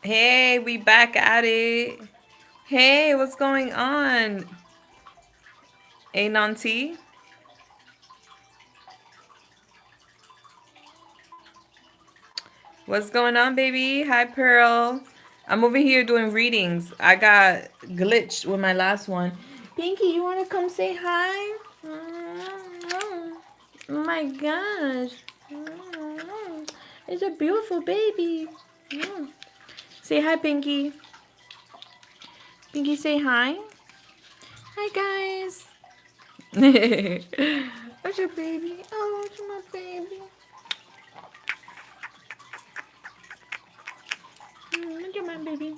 Hey, we back at it. Hey, what's going on? Anon T? What's going on, baby? Hi, Pearl. I'm over here doing readings. I got glitched with my last one. Pinky, you want to come say hi? Oh my gosh. It's a beautiful baby. Say hi, Pinky. Pinky, say hi. Hi, guys. What's your baby? Oh, what's my baby? Look at my baby.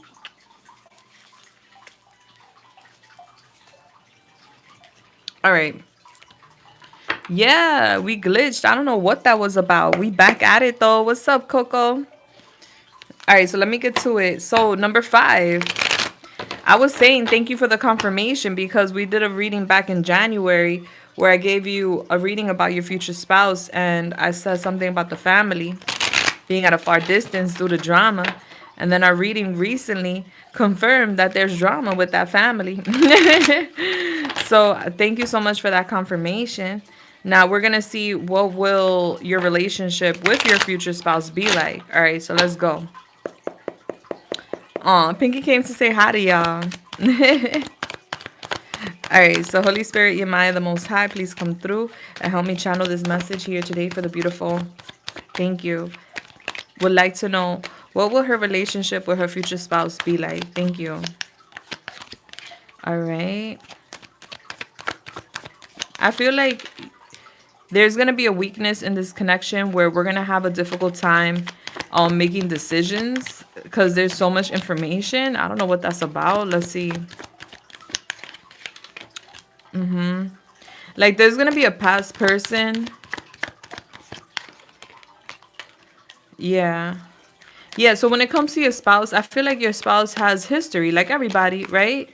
All right. Yeah, we glitched. I don't know what that was about. We back at it though. What's up, Coco? All right, so let me get to it. So, number 5. I was saying thank you for the confirmation because we did a reading back in January where I gave you a reading about your future spouse and I said something about the family being at a far distance due to drama. And then our reading recently confirmed that there's drama with that family. So thank you so much for that confirmation. Now we're going to see what will your relationship with your future spouse be like. All right, so let's go. Aw, Pinky came to say hi to y'all. All right, so Holy Spirit, Yemaya, the Most High, please come through and help me channel this message here today for the beautiful. Thank you. Would like to know, what will her relationship with her future spouse be like? Thank you. All right. I feel like there's going to be a weakness in this connection where we're going to have a difficult time making decisions because there's so much information. I don't know what that's about. Let's see. Like there's going to be a past person. Yeah. Yeah, so when it comes to your spouse, I feel like your spouse has history, like everybody, right?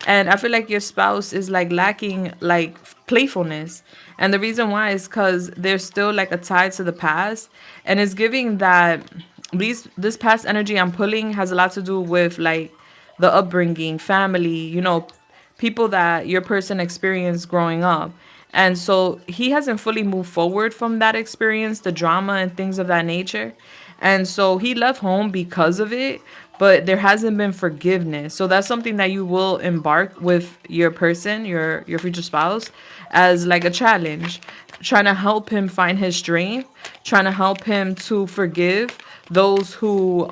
And I feel like your spouse is like lacking like playfulness. And the reason why is because there's still like a tie to the past. And it's giving that this past energy I'm pulling has a lot to do with like the upbringing, family, people that your person experienced growing up. And so he hasn't fully moved forward from that experience, the drama and things of that nature. And so he left home because of it, but there hasn't been forgiveness. So that's something that you will embark with your person, your future spouse, as like a challenge, trying to help him find his strength, trying to help him to forgive those who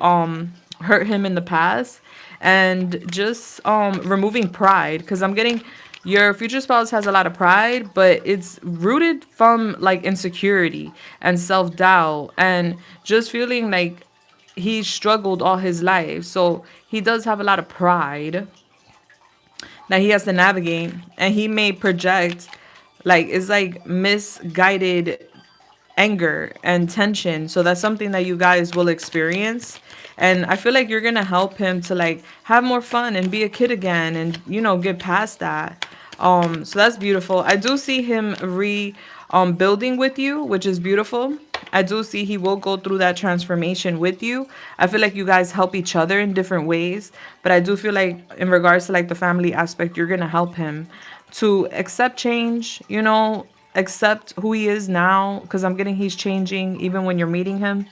hurt him in the past, and just removing pride, because I'm getting your future spouse has a lot of pride, but it's rooted from like insecurity and self-doubt and just feeling like he struggled all his life. So he does have a lot of pride that he has to navigate, and he may project like it's like misguided anger and tension. So that's something that you guys will experience. And I feel like you're gonna help him to like have more fun and be a kid again and get past that. So that's beautiful. I do see him building with you, which is beautiful. I do see he will go through that transformation with you. I feel like you guys help each other in different ways, but I do feel like in regards to like the family aspect, you're gonna help him to accept change, accept who he is now, because I'm getting he's changing even when you're meeting him.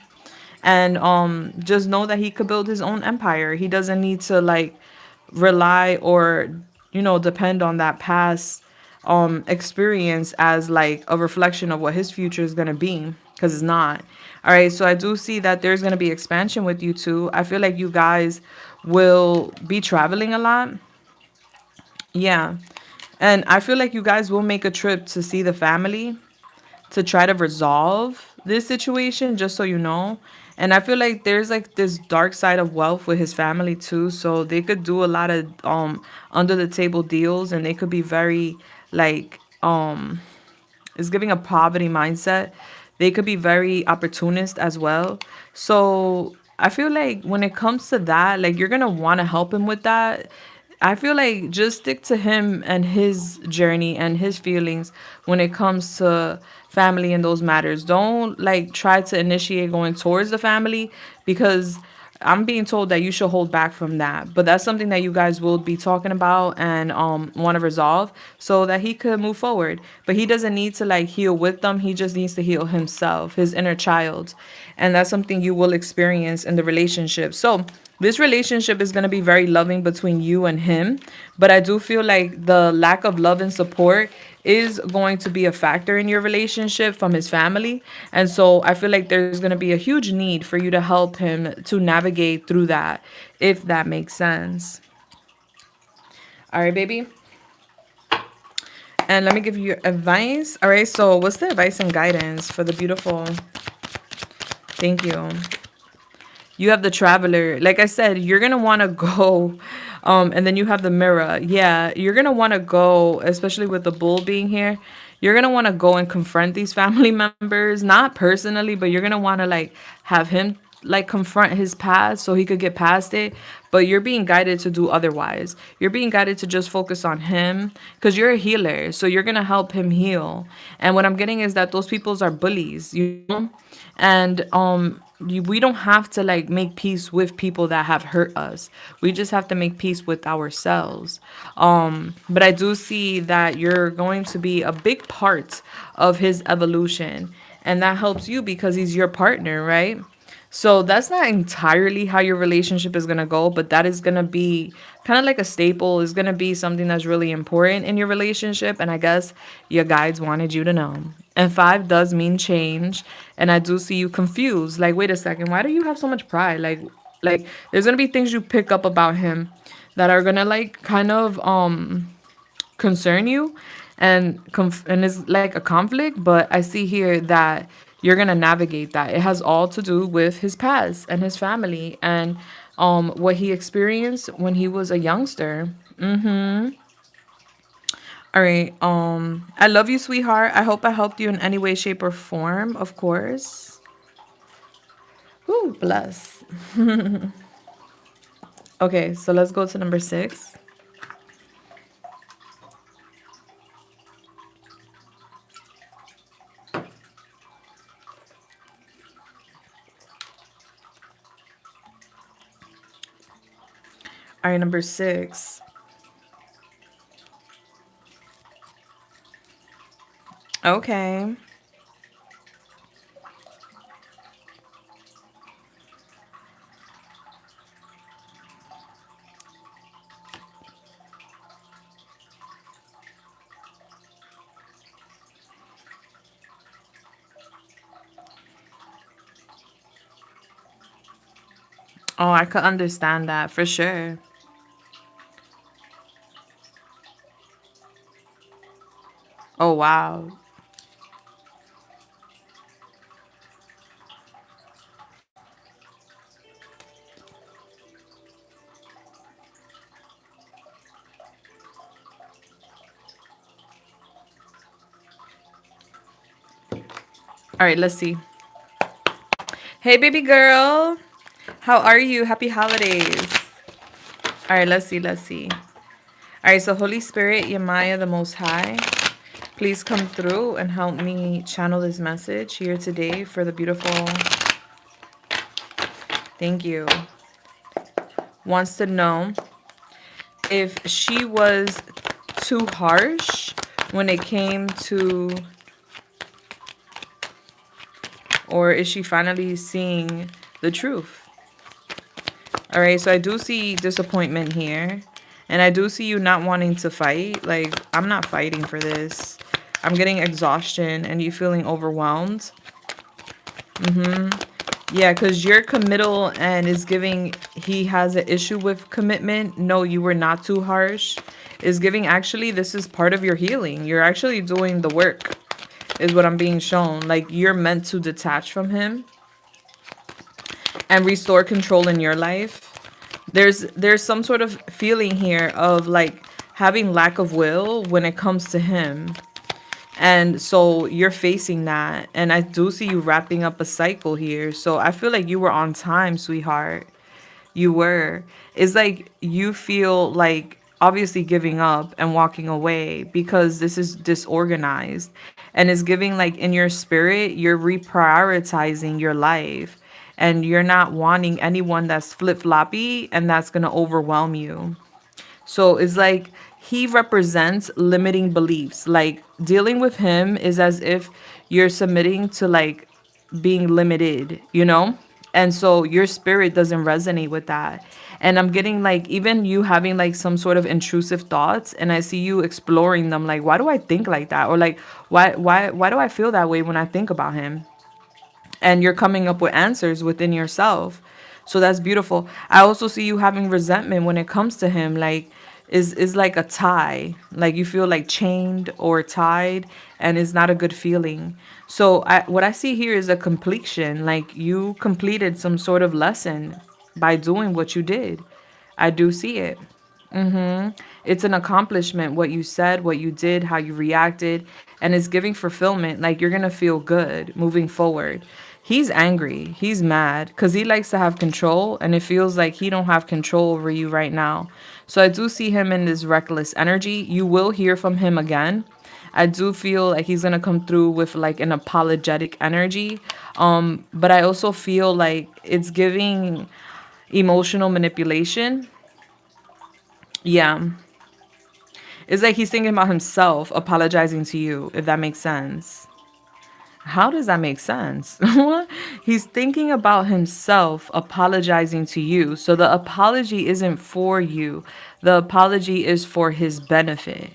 And just know that he could build his own empire. He doesn't need to like rely or depend on that past experience as like a reflection of what his future is going to be, because it's not. All right, so I do see that there's going to be expansion with you too. I feel like you guys will be traveling a lot. Yeah. And I feel like you guys will make a trip to see the family to try to resolve this situation, just so you know. And I feel like there's like this dark side of wealth with his family too. So they could do a lot of under the table deals, and they could be very like it's giving a poverty mindset. They could be very opportunist as well. So I feel like when it comes to that, like you're gonna want to help him with that. I feel like just stick to him and his journey and his feelings when it comes to family and those matters. Don't like try to initiate going towards the family, because I'm being told that you should hold back from that, but that's something that you guys will be talking about and want to resolve so that he could move forward. But he doesn't need to like heal with them. He just needs to heal himself, his inner child, and that's something you will experience in the relationship. So this relationship is going to be very loving between you and him, but I do feel like the lack of love and support is going to be a factor in your relationship from his family. And so I feel like there's going to be a huge need for you to help him to navigate through that, if that makes sense. All right, baby. And let me give you advice. All right, so what's the advice and guidance for the beautiful? Thank you. You have the traveler. Like I said, you're going to want to go. And then you have the mirror. Yeah, you're going to want to go, especially with the bull being here. You're going to want to go and confront these family members, not personally, but you're going to want to like have him like confront his past so he could get past it. But you're being guided to do otherwise. You're being guided to just focus on him because you're a healer. So you're going to help him heal. And what I'm getting is that those peoples are bullies, you know? And we don't have to like make peace with people that have hurt us. We just have to make peace with ourselves. But I do see that you're going to be a big part of his evolution, and that helps you because he's your partner, right? So that's not entirely how your relationship is going to go, but that is going to be kind of like a staple, is going to be something that's really important in your relationship. And I guess your guides wanted you to know. And five does mean change. And I do see you confused. Like, wait a second, why do you have so much pride? Like there's going to be things you pick up about him that are going to like kind of concern you and and is like a conflict, but I see here that you're going to navigate that. It has all to do with his past and his family and what he experienced when he was a youngster. All right. I love you, sweetheart. I hope I helped you in any way, shape, or form, of course. Woo, bless. Okay, so let's go to number 6. All right, number 6. Okay. Oh, I could understand that for sure. Oh, wow. All right, let's see. Hey, baby girl. How are you? Happy holidays. All right, let's see. Let's see. All right, so Holy Spirit, Yamaya, the Most High, please come through and help me channel this message here today for the beautiful. Thank you. Wants to know if she was too harsh when it came to, or is she finally seeing the truth? All right, so I do see disappointment here. And I do see you not wanting to fight. Like, I'm not fighting for this. I'm getting exhaustion and you feeling overwhelmed. Yeah, because you're committal and is giving, he has an issue with commitment. No, you were not too harsh. Is giving, actually, this is part of your healing. You're actually doing the work, is what I'm being shown. Like, you're meant to detach from him and restore control in your life. There's some sort of feeling here of like having lack of will when it comes to him. And so you're facing that. And I do see you wrapping up a cycle here. So I feel like you were on time, sweetheart. You were. It's like you feel like obviously giving up and walking away because this is disorganized. And it's giving like in your spirit, you're reprioritizing your life. and you're not wanting anyone that's flip-floppy and that's going to overwhelm you. So it's like he represents limiting beliefs. Like dealing with him is as if you're submitting to like being limited, you know? And so your spirit doesn't resonate with that. And I'm getting like even you having like some sort of intrusive thoughts, and I see you exploring them like why do I think like that, or like why do I feel that way when I think about him? And you're coming up with answers within yourself. So that's beautiful. I also see you having resentment when it comes to him, like is like a tie, like you feel like chained or tied, and it's not a good feeling. So what I see here is a completion, like you completed some sort of lesson by doing what you did. I do see it. It's an accomplishment, what you said, what you did, how you reacted, and it's giving fulfillment. Like you're going to feel good moving forward. He's angry. He's mad because he likes to have control, and it feels like he don't have control over you right now. So I do see him in this reckless energy. You will hear from him again. I do feel like he's going to come through with like an apologetic energy. But I also feel like it's giving emotional manipulation. Yeah. It's like he's thinking about himself apologizing to you, if that makes sense. How does that make sense? He's thinking about himself apologizing to you. So the apology isn't for you, the apology is for his benefit,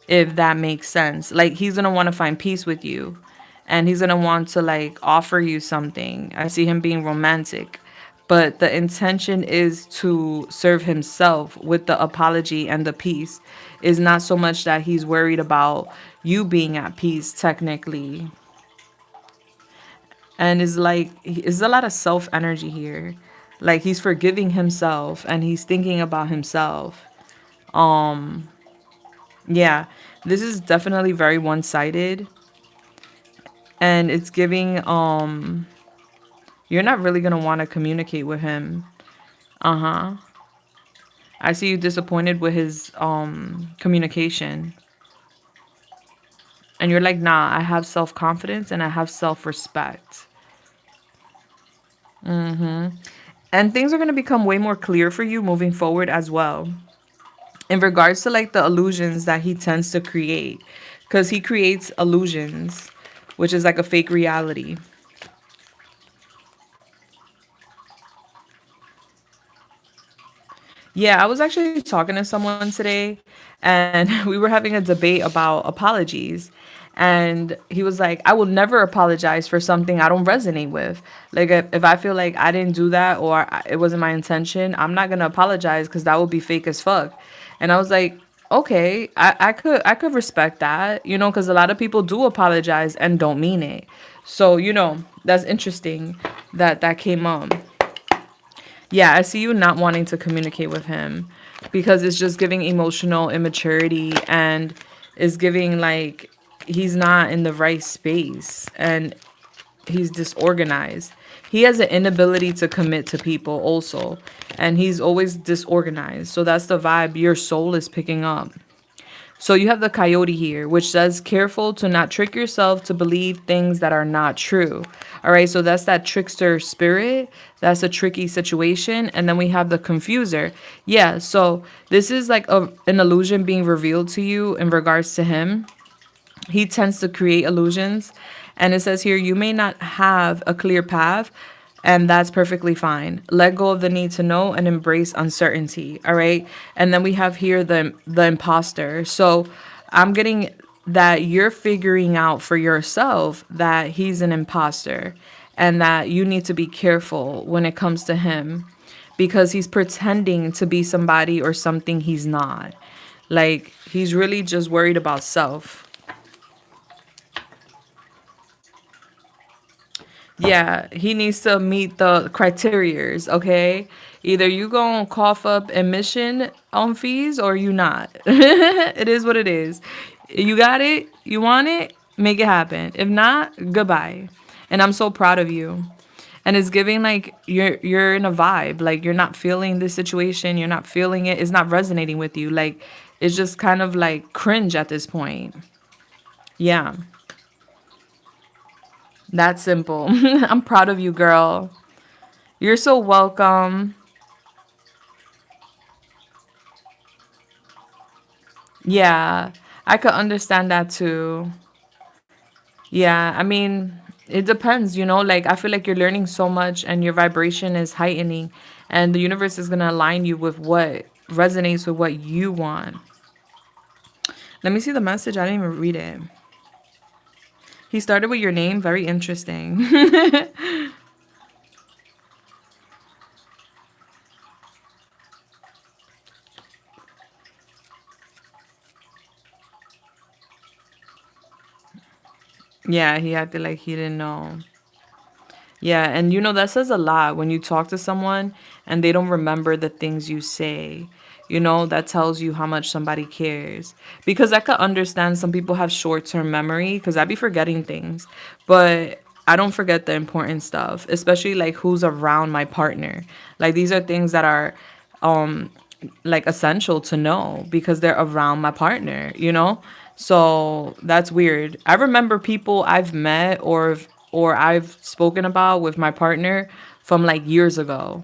if that makes sense. Like he's going to want to find peace with you, and he's going to want to like offer you something. I see him being romantic. But the intention is to serve himself with the apology and the peace. Is not so much that he's worried about you being at peace technically. And it's like it's a lot of self energy here. Like he's forgiving himself and he's thinking about himself. Um yeah, this is definitely very one-sided, and it's giving you're not really going to want to communicate with him. Uh-huh. I see you disappointed with his communication. And you're like, "Nah, I have self-confidence and I have self-respect." And things are going to become way more clear for you moving forward as well. In regards to like the illusions that he tends to create, because he creates illusions, which is like a fake reality. Yeah, I was actually talking to someone today, and we were having a debate about apologies. And he was like, I will never apologize for something I don't resonate with. Like, if I feel like I didn't do that, or it wasn't my intention, I'm not going to apologize because that would be fake as fuck. And I was like, okay, I could respect that, because a lot of people do apologize and don't mean it. So, that's interesting that that came up. Yeah, I see you not wanting to communicate with him because it's just giving emotional immaturity, and is giving like he's not in the right space, and he's disorganized. He has an inability to commit to people also, and he's always disorganized. So that's the vibe your soul is picking up. So you have the coyote here, which says, careful to not trick yourself to believe things that are not true. All right, so that's that trickster spirit. That's a tricky situation. And then we have the confuser. Yeah, so this is like an illusion being revealed to you in regards to him. He tends to create illusions. And it says here, you may not have a clear path, and that's perfectly fine. Let go of the need to know and embrace uncertainty. All right. And then we have here the imposter. So I'm getting that you're figuring out for yourself that he's an imposter, and that you need to be careful when it comes to him, because he's pretending to be somebody or something he's not. Like he's really just worried about self. Yeah, he needs to meet the criterias, okay? Either you gonna cough up admission on fees or you not. It is what it is. You got it, you want it, make it happen. If not, goodbye. And I'm so proud of you. And it's giving like you're in a vibe, like you're not feeling this situation, you're not feeling it, it's not resonating with you. Like it's just kind of like cringe at this point. Yeah. That's simple. I'm proud of you, girl. You're so welcome. Yeah, I could understand that too. Yeah, I mean, it depends, like I feel like you're learning so much and your vibration is heightening, and the universe is going to align you with what resonates with what you want. Let me see the message. I didn't even read it. He started with your name. Very interesting. Yeah, he acted like he didn't know. Yeah, and that says a lot when you talk to someone and they don't remember the things you say. That tells you how much somebody cares. Because I could understand some people have short-term memory because I be forgetting things, but I don't forget the important stuff, especially like who's around my partner. Like these are things that are um like essential to know because they're around my partner. So that's weird. I remember people I've met or I've spoken about with my partner from like years ago.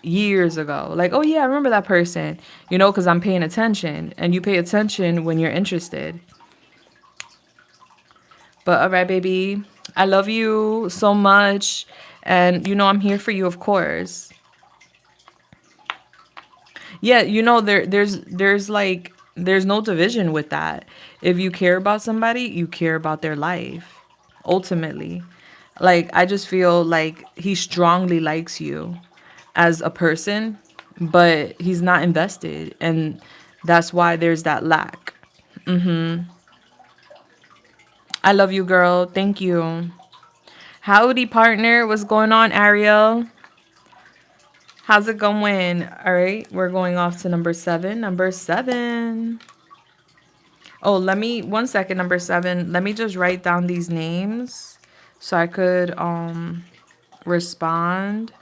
Years ago. Like, oh yeah, I remember that person, because I'm paying attention and you pay attention when you're interested. But all right, baby. I love you so much. And I'm here for you, of course. Yeah, there's no division with that. If you care about somebody, you care about their life. Ultimately. Like I just feel like he strongly likes you as a person, but he's not invested and that's why there's that lack. I love you, girl. Thank you. Howdy, partner. What's going on, Ariel? How's it going? All right, we're going off to number 7. Number 7. Oh, let me 1 second. Number 7. Let me just write down these names so I could respond.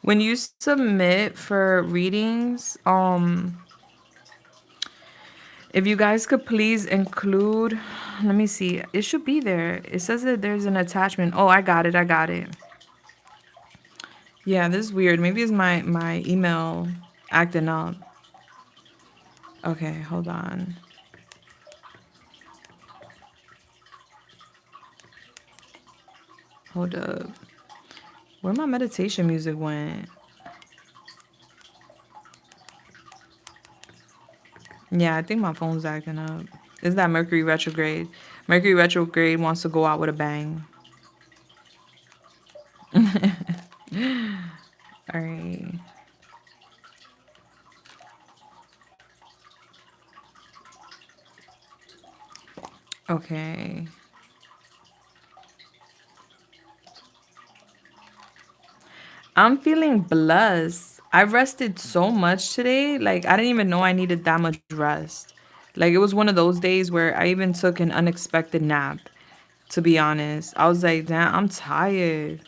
When you submit for readings, if you guys could please include, let me see. It should be there. It says that there's an attachment. Oh, I got it. I got it. Yeah, this is weird. Maybe it's my email acting up. Okay, hold on. Hold up. Where my meditation music went? Yeah, I think my phone's acting up. Is that Mercury retrograde? Mercury retrograde wants to go out with a bang. All right. Okay. I'm feeling blessed. I rested so much today. Like, I didn't even know I needed that much rest. Like, it was one of those days where I even took an unexpected nap, to be honest. I was like, damn, I'm tired.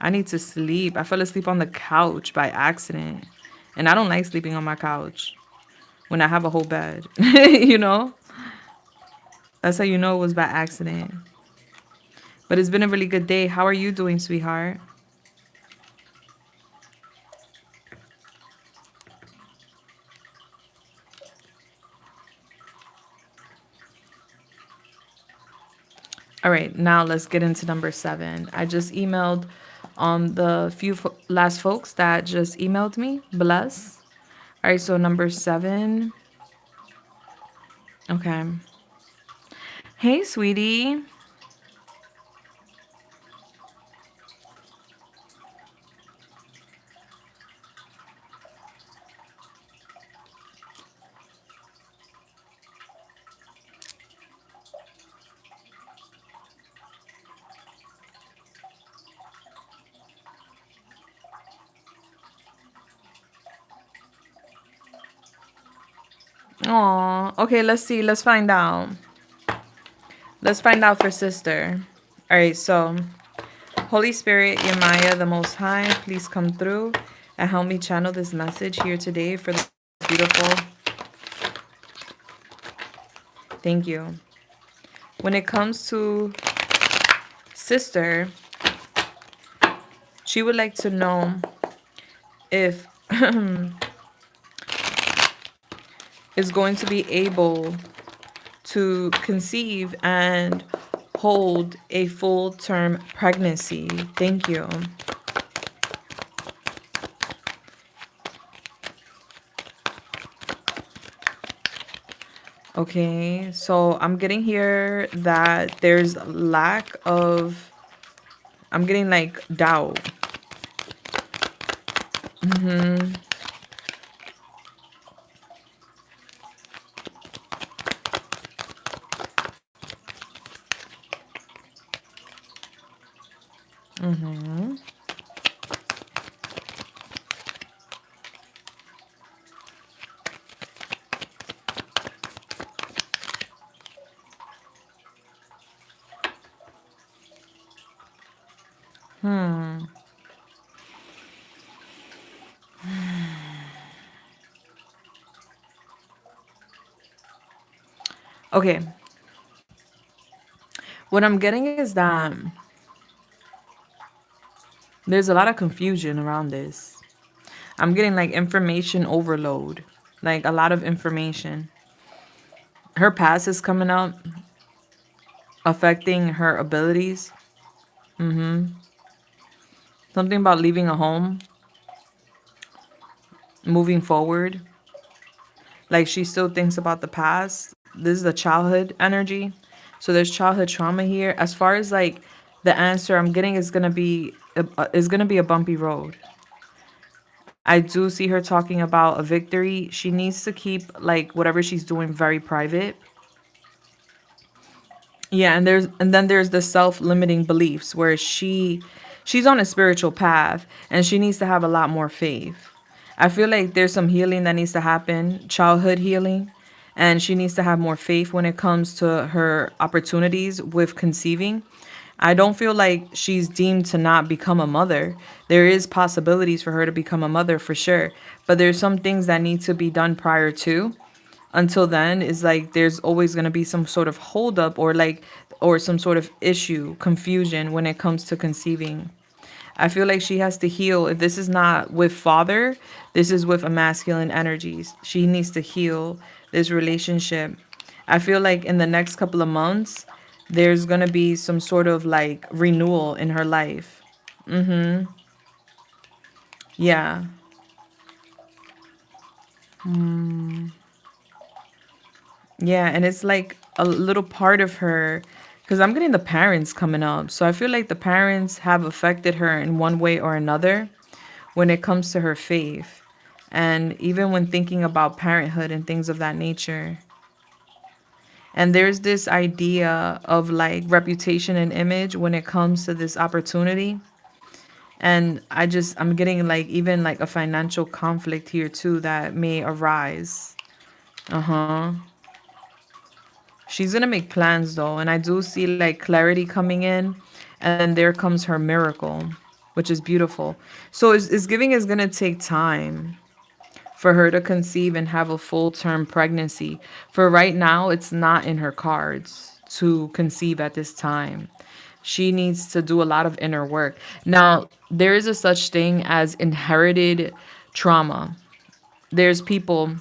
I need to sleep. I fell asleep on the couch by accident. And I don't like sleeping on my couch when I have a whole bed. you know? That's how you know it was by accident. But it's been a really good day. How are you doing, sweetheart? All right, now let's get into number 7. I just emailed the few last folks that just emailed me. Bless. All right, so number 7. Okay. Hey, sweetie. Aw. Okay, let's see. Let's find out. Let's find out for sister. All right, so Holy Spirit, Yemaya, the Most High, please come through and help me channel this message here today for the beautiful. Thank you. When it comes to sister, she would like to know if is going to be able to conceive and hold a full term pregnancy. Thank you. Okay, so I'm getting here that there's lack of, I'm getting like doubt. Mm-hmm. Mm-hmm. Hmm. Okay, what I'm getting is that there's a lot of confusion around this. I'm getting like information overload, like a lot of information. Her past is coming up, affecting her abilities. Mm-hmm. Something about leaving a home, moving forward. Like she still thinks about the past. This is the childhood energy. So there's childhood trauma here. As far as like the answer I'm getting is gonna be a bumpy road. I do see her talking about a victory. She needs to keep like whatever she's doing very private. Yeah, and then there's the self-limiting beliefs where she's on a spiritual path and she needs to have a lot more faith. I feel like there's some healing that needs to happen, childhood healing, and she needs to have more faith when it comes to her opportunities with conceiving. I don't feel like she's deemed to not become a mother. There is possibilities for her to become a mother for sure, but there's some things that need to be done prior to. Until then is like there's always going to be some sort of holdup or like or some sort of issue, confusion when it comes to conceiving. I feel like she has to heal. If this is not with father, this is with a masculine energies. She needs to heal this relationship. I feel like in the next couple of months, there's going to be some sort of like renewal in her life. Mm-hmm. Yeah. Yeah, and it's like a little part of her because I'm getting the parents coming up. So I feel like the parents have affected her in one way or another when it comes to her faith. And even when thinking about parenthood and things of that nature. And there's this idea of like reputation and image when it comes to this opportunity. And I'm getting like even like a financial conflict here too that may arise. Uh huh. She's gonna make plans though, and I do see like clarity coming in, and then there comes her miracle, which is beautiful. So is giving is gonna take time for her to conceive and have a full term pregnancy. For right now, it's not in her cards to conceive at this time. She needs to do a lot of inner work. Now, there is a such thing as inherited trauma. There's people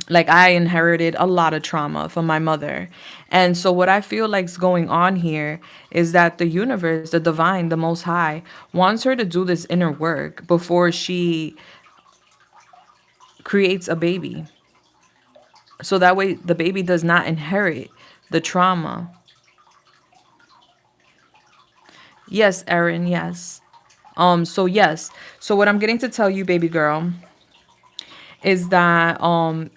like I inherited a lot of trauma from my mother. And so what I feel like's going on here is that the universe, the divine, the most high wants her to do this inner work before she creates a baby. So that way the baby does not inherit the trauma. Yes, Erin, yes. So yes. So what I'm getting to tell you, baby girl, is that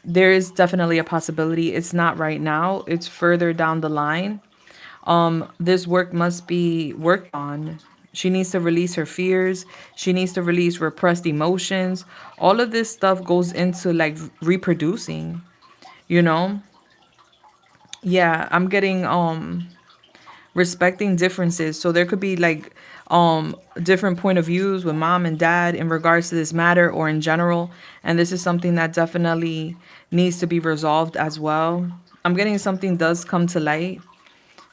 there is definitely a possibility. It's not right now. It's further down the line. This work must be worked on. She needs to release her fears. She needs to release repressed emotions. All of this stuff goes into like reproducing, you know? Yeah, I'm getting respecting differences. So there could be like different point of views with mom and dad in regards to this matter or in general. And this is something that definitely needs to be resolved as well. I'm getting something does come to light,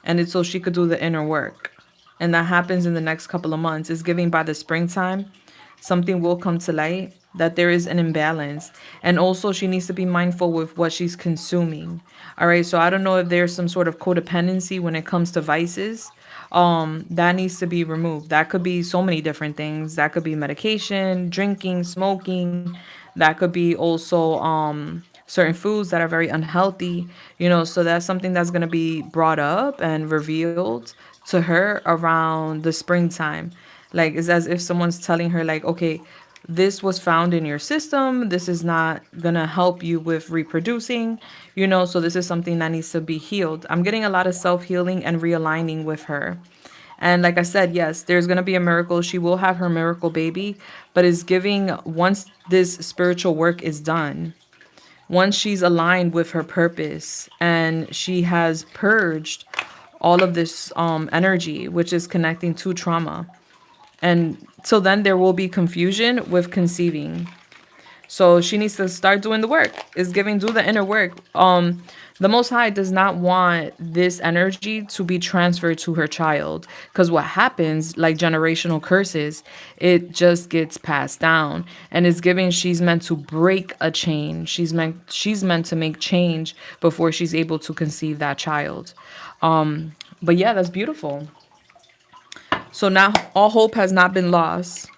and it's so she could do the inner work. And that happens in the next couple of months. It's giving by the springtime. Something will come to light that there is an imbalance. And also, she needs to be mindful with what she's consuming. All right. So, I don't know if there's some sort of codependency when it comes to vices. That needs to be removed. That could be so many different things. That could be medication, drinking, smoking. That could be also certain foods that are very unhealthy, so that's something that's going to be brought up and revealed to her around the springtime. Like, it's as if someone's telling her, like, okay, this was found in your system, this is not going to help you with reproducing, so this is something that needs to be healed. I'm getting a lot of self-healing and realigning with her. And like I said, yes, there's going to be a miracle. She will have her miracle baby, but it's giving once this spiritual work is done, once she's aligned with her purpose and she has purged all of this energy, which is connecting to trauma. And so then there will be confusion with conceiving. So she needs to start doing the work. Is giving do the inner work. The Most High does not want this energy to be transferred to her child, because what happens, like generational curses, it just gets passed down. And it's giving she's meant to break a chain. She's meant to make change before she's able to conceive that child. But yeah, that's beautiful. So now all hope has not been lost.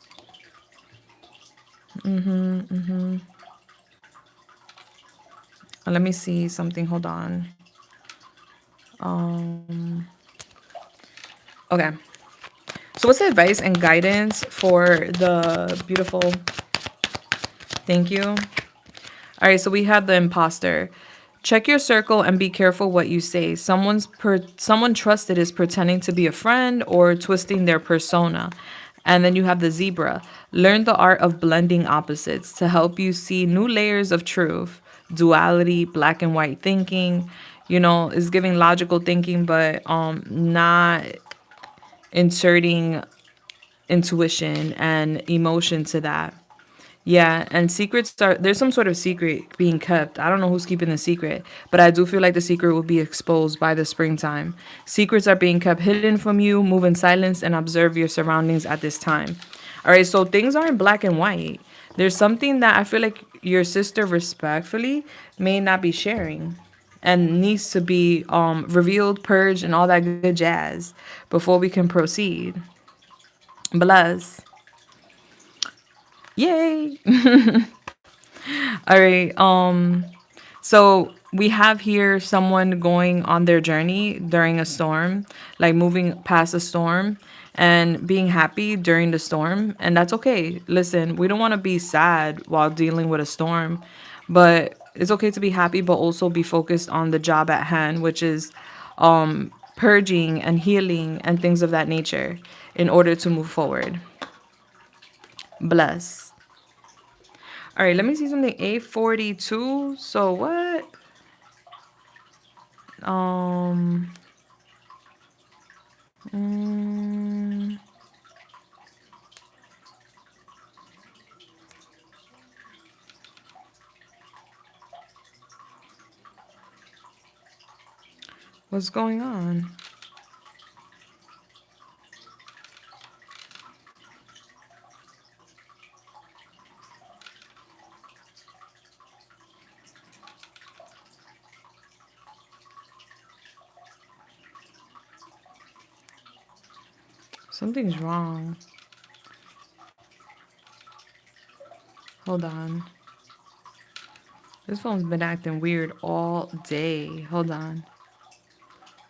Let me see something. Hold on. Okay. So what's the advice and guidance for the beautiful? Thank you. All right, so we have the imposter. Check your circle and be careful what you say. Someone trusted is pretending to be a friend or twisting their persona. And then you have the zebra. Learn the art of blending opposites to help you see new layers of truth. Duality, black and white thinking, is giving logical thinking, but not inserting intuition and emotion to that. Yeah, and secrets are there's some sort of secret being kept. I don't know who's keeping the secret, but I do feel like the secret will be exposed by the springtime. Secrets are being kept hidden from you. Move in silence and observe your surroundings at this time. All right, so things aren't black and white. There's something that I feel like your sister respectfully may not be sharing and needs to be revealed, purged, and all that good jazz before we can proceed. Bless. Yay. All right. So we have here someone going on their journey during a storm, like moving past a storm and being happy during the storm. And that's okay. Listen, we don't want to be sad while dealing with a storm, but it's okay to be happy, but also be focused on the job at hand, which is purging and healing and things of that nature in order to move forward. Bless. All right, let me see something. 842. So what? Um, mm, what's going on? Something's wrong. Hold on. This phone's been acting weird all day. Hold on.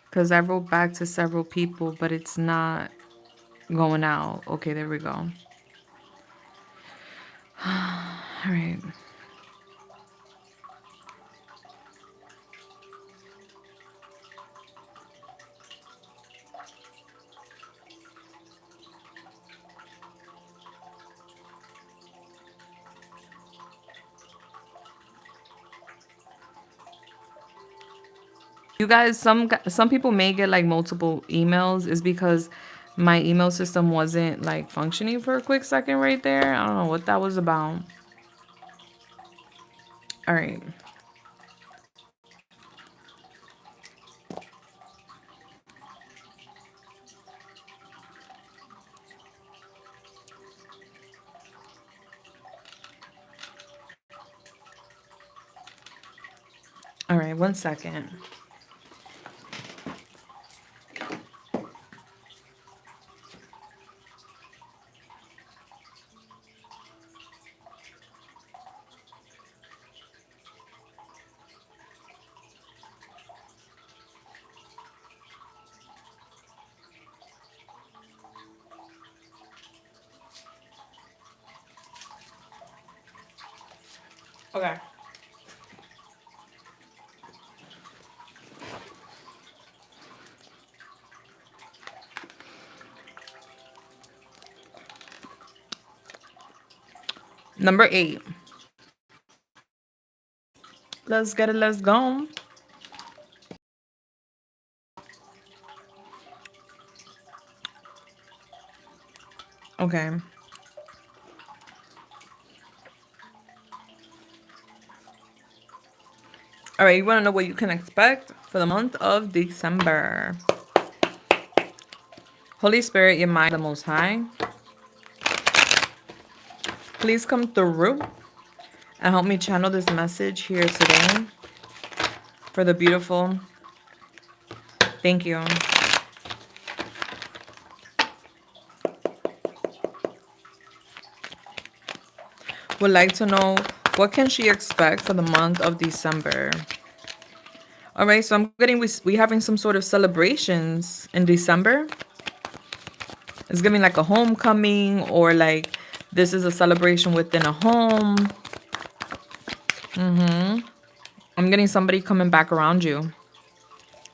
Because I wrote back to several people, but it's not going out. Okay, there we go. All right. You guys, some people may get like multiple emails is because my email system wasn't like functioning for a quick second right there. I don't know what that was about. All right. All right, one second. Okay. Number 8. Let's get it. Let's go. Okay. All right. You want to know what you can expect for the month of December? Holy Spirit, your mind, the Most High. Please come through and help me channel this message here today for the beautiful. Thank you. Would like to know what can she expect for the month of December. All right, so I'm getting we having some sort of celebrations in December. It's giving like a homecoming, or like this is a celebration within a home. I'm getting somebody coming back around you.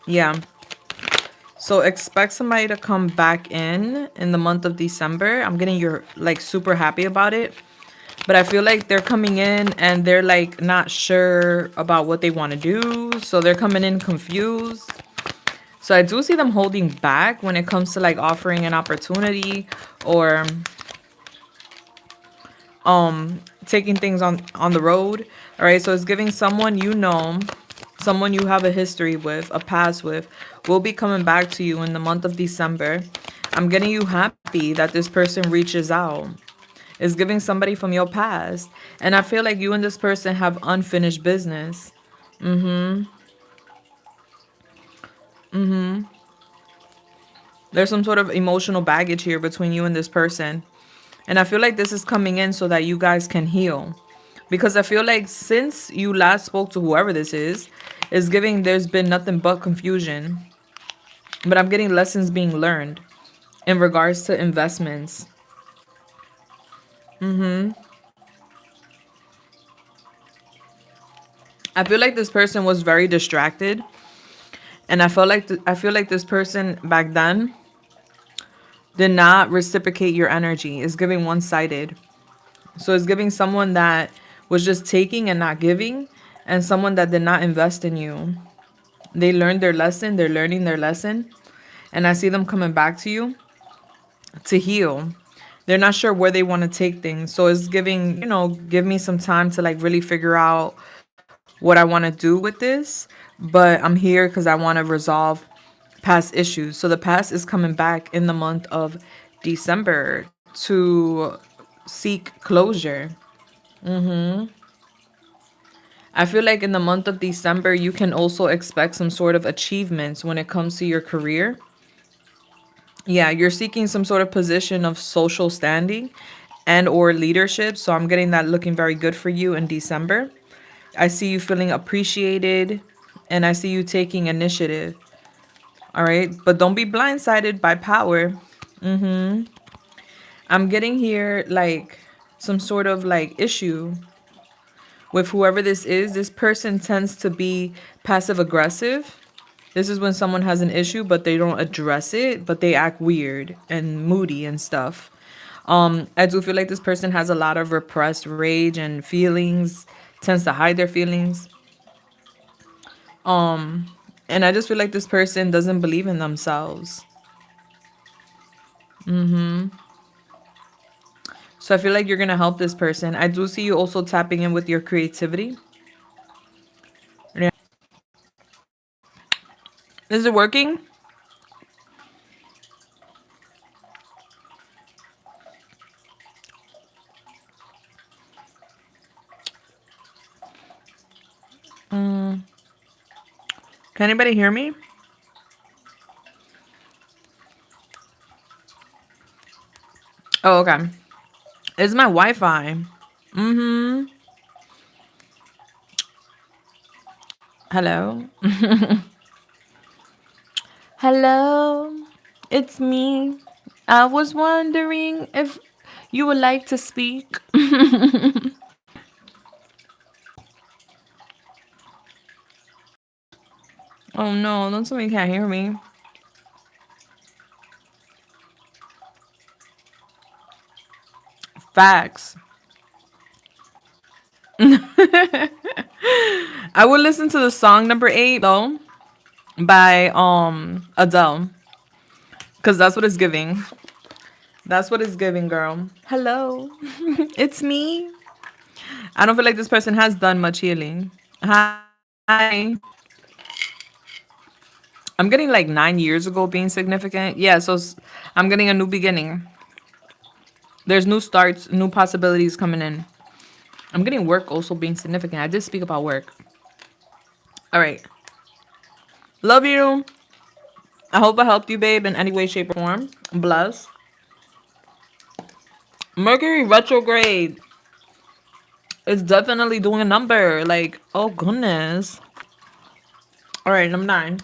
Yeah. So expect somebody to come back in the month of December. I'm getting you're like super happy about it. But I feel like they're coming in and they're like not sure about what they want to do. So they're coming in confused. So I do see them holding back when it comes to like offering an opportunity or taking things on the road. All right, so it's giving someone you know, someone you have a history with, a past with, will be coming back to you in the month of December. I'm getting you happy that this person reaches out. It's giving somebody from your past. And I feel like you and this person have unfinished business. There's some sort of emotional baggage here between you and this person. And I feel like this is coming in so that you guys can heal. Because I feel like since you last spoke to whoever this is giving there's been nothing but confusion. But I'm getting lessons being learned in regards to investments. I feel like this person was very distracted. And I feel like this person back then did not reciprocate your energy. It's giving one-sided. So it's giving someone that was just taking and not giving, and someone that did not invest in you. They learned their lesson, they're learning their lesson, and I see them coming back to you to heal. They're not sure where they want to take things. So it's giving, give me some time to like really figure out what I want to do with this. But I'm here because I want to resolve past issues. So the past is coming back in the month of December to seek closure. I feel like in the month of December, you can also expect some sort of achievements when it comes to your career. Yeah, you're seeking some sort of position of social standing and or leadership. So I'm getting that looking very good for you in December. I see you feeling appreciated and I see you taking initiative. All right. But don't be blindsided by power. I'm getting here like some sort of like issue with whoever this is. This person tends to be passive aggressive. This is when someone has an issue, but they don't address it, but they act weird and moody and stuff. I do feel like this person has a lot of repressed rage and feelings, tends to hide their feelings. And I just feel like this person doesn't believe in themselves. So I feel like you're gonna help this person. I do see you also tapping in with your creativity. Yeah. Is it working? Can anybody hear me? Oh, okay. It's my Wi-Fi. Mm-hmm. Hello. Hello. It's me. I was wondering if you would like to speak. Oh no, don't tell me you can't hear me. Facts. I would listen to the song number 8 though by Adele, cuz that's what it's giving. That's what it's giving, girl. Hello. It's me. I don't feel like this person has done much healing. Hi. I'm getting like 9 years ago being significant. Yeah, so I'm getting a new beginning. There's new starts, new possibilities coming in. I'm getting work also being significant. I did speak about work. All right. Love you. I hope I helped you, babe, in any way, shape, or form. Bless. Mercury retrograde. It's definitely doing a number. Like, oh goodness. All right, number 9.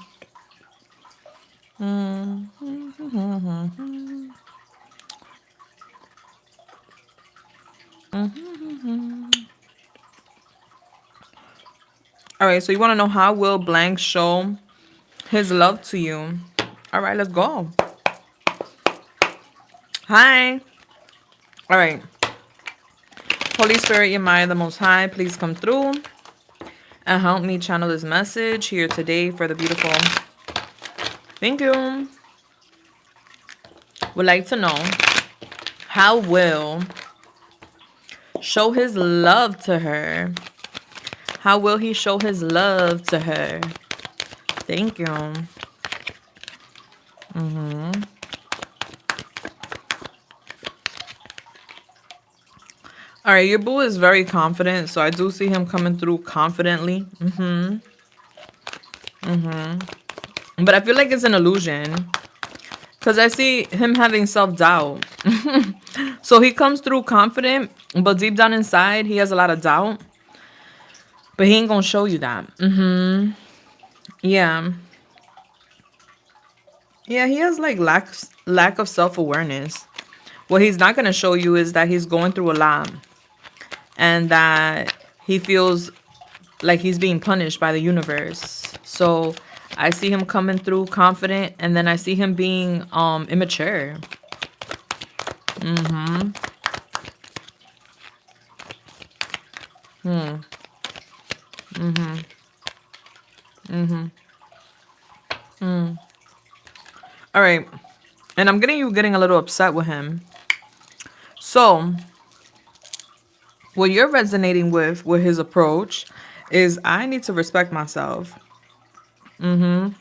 All right, so you want to know how will blank show his love to you? All right, let's go. Hi. All right. Holy Spirit, your mind, the Most High, please come through and help me channel this message here today for the beautiful. Thank you. Would like to know how will show his love to her. How will he show his love to her? Thank you. All right, your boo is very confident, so I do see him coming through confidently. But I feel like it's an illusion because I see him having self-doubt. So he comes through confident, but deep down inside, he has a lot of doubt. But he ain't gonna show you that. Yeah. Yeah, he has like lack of self-awareness. What he's not gonna show you is that he's going through a lot and that he feels like he's being punished by the universe. So I see him coming through confident, and then I see him being immature. All right. And I'm getting you getting a little upset with him. So what you're resonating with his approach is I need to respect myself. And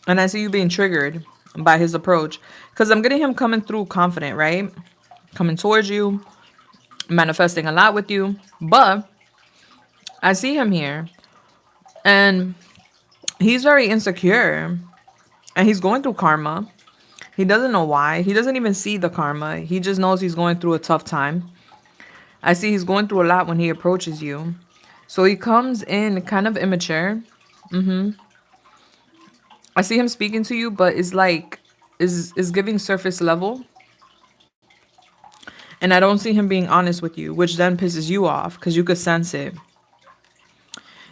I see you being triggered by his approach because I'm getting him coming through confident, right? Coming towards you, manifesting a lot with you. But I see him here and he's very insecure and he's going through karma. He doesn't know why. He doesn't even see the karma. He just knows he's going through a tough time. I see he's going through a lot when he approaches you. So he comes in kind of immature. I see him speaking to you, but it's like is giving surface level. And I don't see him being honest with you, which then pisses you off because you could sense it.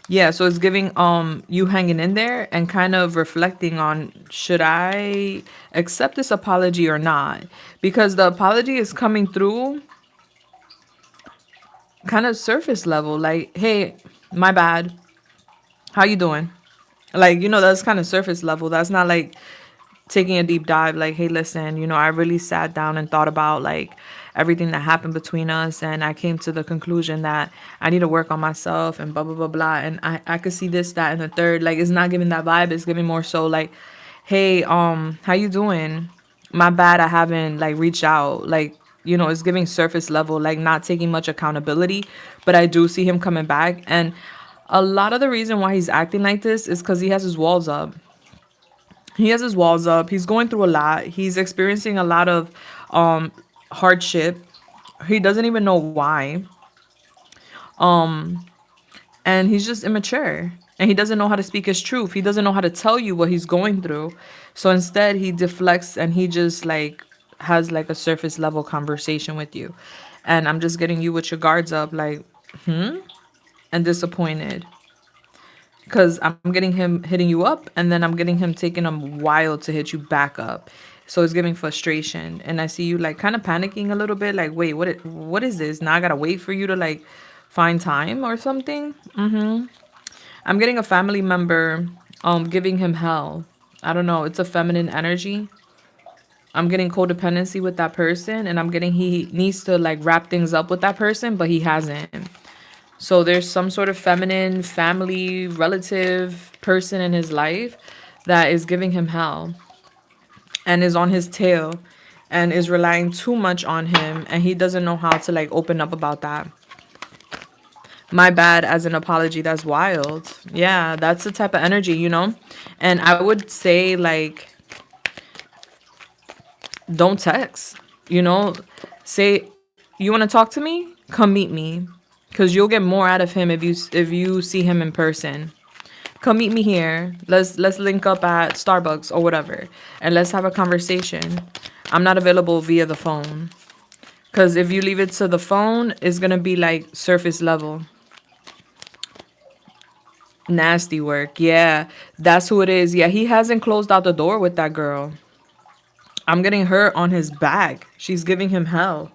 Yeah, so it's giving you hanging in there and kind of reflecting on should I accept this apology or not? Because the apology is coming through kind of surface level, like, hey, my bad. How you doing? Like, that's kind of surface level. That's not like taking a deep dive, like, hey, listen, I really sat down and thought about like everything that happened between us, and I came to the conclusion that I need to work on myself and blah blah blah blah, and I could see this, that, and the third. Like, it's not giving that vibe. It's giving more so like, hey, how you doing? My bad, I haven't like reached out. Like, it's giving surface level, like not taking much accountability. But I do see him coming back, and a lot of the reason why he's acting like this is because he has his walls up. He has his walls up. He's going through a lot. He's experiencing a lot of um hardship. He doesn't even know why. And he's just immature. And he doesn't know how to speak his truth. He doesn't know how to tell you what he's going through. So instead he deflects, and he just like has like a surface level conversation with you. And I'm just getting you with your guards up, like, and disappointed. Because I'm getting him hitting you up, and then I'm getting him taking a while to hit you back up. So it's giving frustration, and I see you like kind of panicking a little bit, like, wait, what is this? Now I gotta wait for you to like find time or something. I'm getting a family member giving him hell. I don't know, it's a feminine energy. I'm getting codependency with that person, and I'm getting he needs to like wrap things up with that person, but he hasn't. So there's some sort of feminine family relative person in his life that is giving him hell and is on his tail and is relying too much on him, and he doesn't know how to like open up about that. My bad as an apology. That's wild. Yeah, that's the type of energy. And I would say like, don't text. You know, say, you want to talk to me? Come meet me, because you'll get more out of him if you see him in person. Come meet me here. Let's link up at Starbucks or whatever, and let's have a conversation. I'm not available via the phone, because if you leave it to the phone, it's gonna be like surface level. Nasty work. Yeah, that's who it is. Yeah, he hasn't closed out the door with that girl. I'm getting her on his back. She's giving him hell.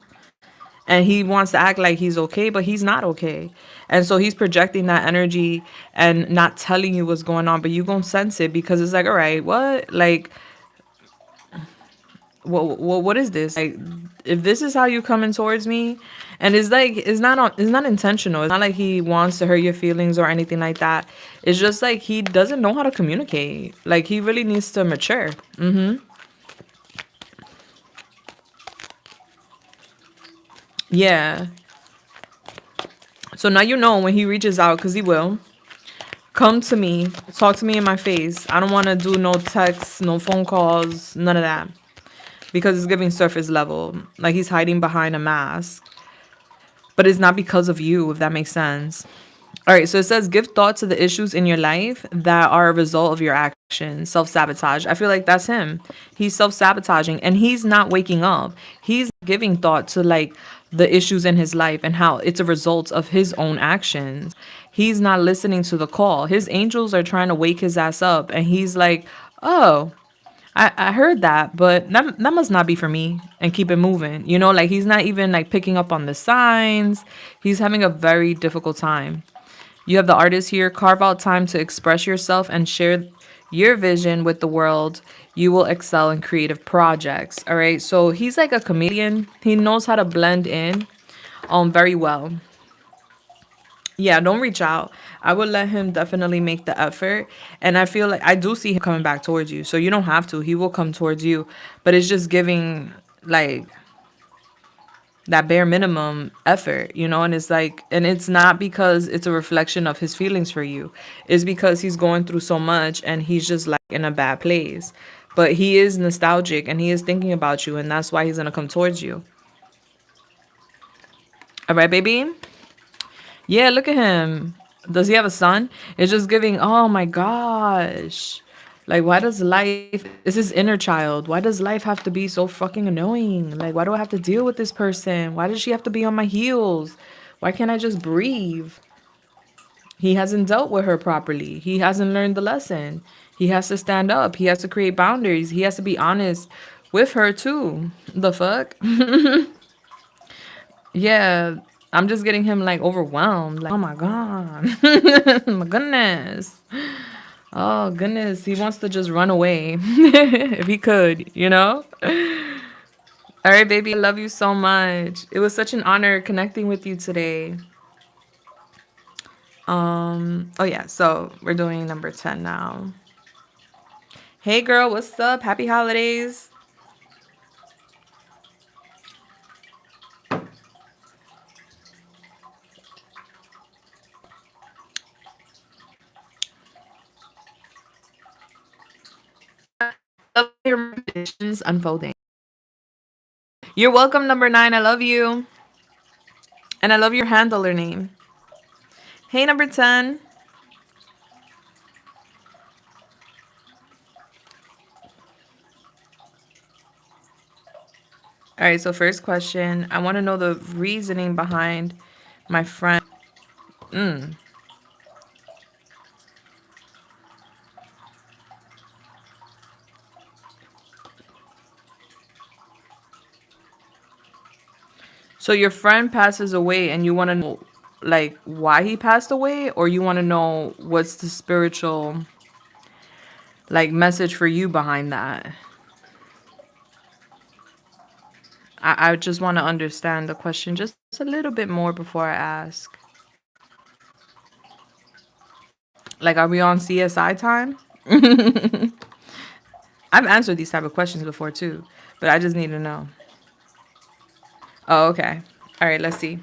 And he wants to act like he's okay, but he's not okay. And so he's projecting that energy and not telling you what's going on, but you gonna sense it, because it's like, all right, what? Like, what is this? Like, if this is how you coming towards me, and it's like, it's not intentional. It's not like he wants to hurt your feelings or anything like that. It's just like he doesn't know how to communicate. Like, he really needs to mature. Yeah. So now when he reaches out, because he will, come to me, talk to me in my face. I don't want to do no texts, no phone calls, none of that. Because it's giving surface level. Like, he's hiding behind a mask. But it's not because of you, if that makes sense. All right, so it says, give thought to the issues in your life that are a result of your actions. Self sabotage. I feel like that's him. He's self sabotaging, and he's not waking up. He's giving thought to like the issues in his life and how it's a result of his own actions. He's not listening to the call. His angels are trying to wake his ass up, and he's like, oh, I heard that, but that must not be for me, and keep it moving. Like, he's not even like picking up on the signs. He's having a very difficult time. You have the artist here. Carve out time to express yourself and share your vision with the world. You will excel in creative projects. All right. So he's like a comedian. He knows how to blend in very well. Yeah, don't reach out. I would let him definitely make the effort. And I feel like I do see him coming back towards you. So you don't have to. He will come towards you. But it's just giving like that bare minimum effort. And it's like, and it's not because it's a reflection of his feelings for you. It's because he's going through so much, and he's just like in a bad place. But he is nostalgic, and he is thinking about you, and that's why he's gonna come towards you. All right, baby. Yeah, look at him. Does he have a son? It's just giving, oh my gosh. Like, why does life, is his inner child, why does life have to be so fucking annoying? Like, why do I have to deal with this person? Why does she have to be on my heels? Why can't I just breathe? He hasn't dealt with her properly. He hasn't learned the lesson. He has to stand up. He has to create boundaries. He has to be honest with her too. The fuck? Yeah, I'm just getting him like overwhelmed. Like, oh my God. My goodness. Oh goodness, he wants to just run away if he could, you know? All right, baby, I love you so much. It was such an honor connecting with you today. Oh yeah, so we're doing number 10 now. Hey girl, what's up? Happy holidays. Love your predictions unfolding. You're welcome, number 9. I love you. And I love your handler name. Hey, number 10. All right, so first question. I want to know the reasoning behind my friend. Mm. So your friend passes away and you want to know like why he passed away, or you want to know what's the spiritual like message for you behind that? I just want to understand the question just a little bit more before I ask. Like, are we on CSI time? I've answered these type of questions before too, but I just need to know. Oh, okay. All right, let's see.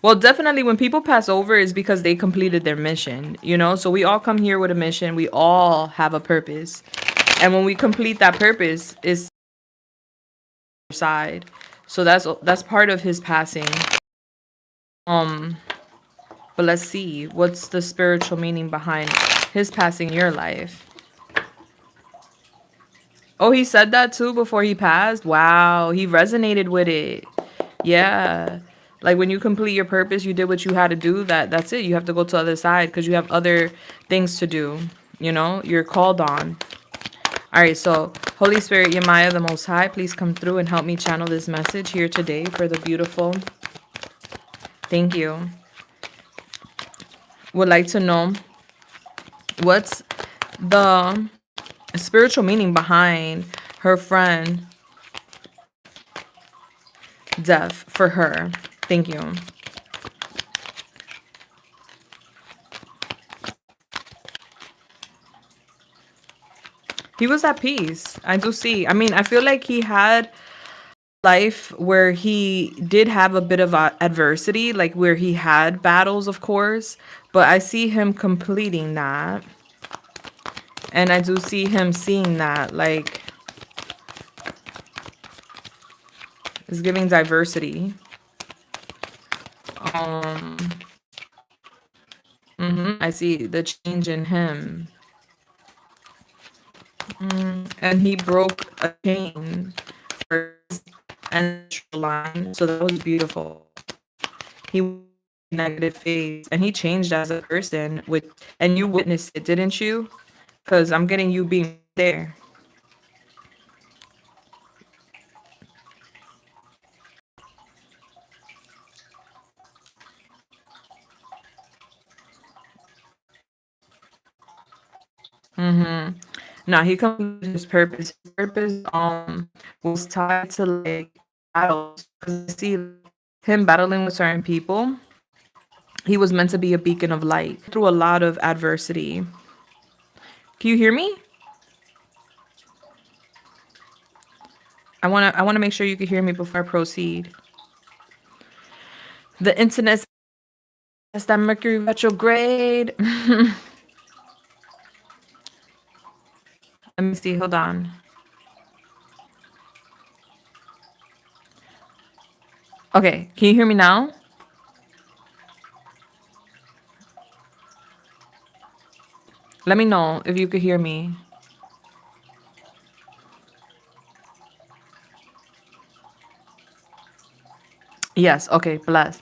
Well, definitely when people pass over is because they completed their mission, you know? So we all come here with a mission. We all have a purpose. And when we complete that purpose is side. So that's part of his passing. Um, but let's see. What's the spiritual meaning behind his passing in your life? Oh, he said that too before he passed? Wow, he resonated with it. Yeah. Like when you complete your purpose, you did what you had to do. That's it. You have to go to the other side because you have other things to do. You know, you're called on. All right, so Holy Spirit, Yemaya, the Most High, please come through and help me channel this message here today for the beautiful. Thank you. Would like to know what's the spiritual meaning behind her friend death for her. Thank you. He was at peace. I do see. I mean, I feel like he had life where he did have a bit of adversity, like where he had battles, of course, but I see him completing that. And I do see him seeing that, like, it's giving diversity. Um, I see the change in him. And he broke a chain for his ancestral line, so that was beautiful. He negative phase and he changed as a person with, and you witnessed it, didn't you? Because I'm getting you being there. Now he completed his purpose. His purpose was tied to like battles. Because I see him battling with certain people. He was meant to be a beacon of light through a lot of adversity. Can you hear me? I wanna make sure you can hear me before I proceed. The internet says that Mercury retrograde. Let me see. Hold on. Okay, can you hear me now? Let me know if you could hear me. Yes. Okay. Bless.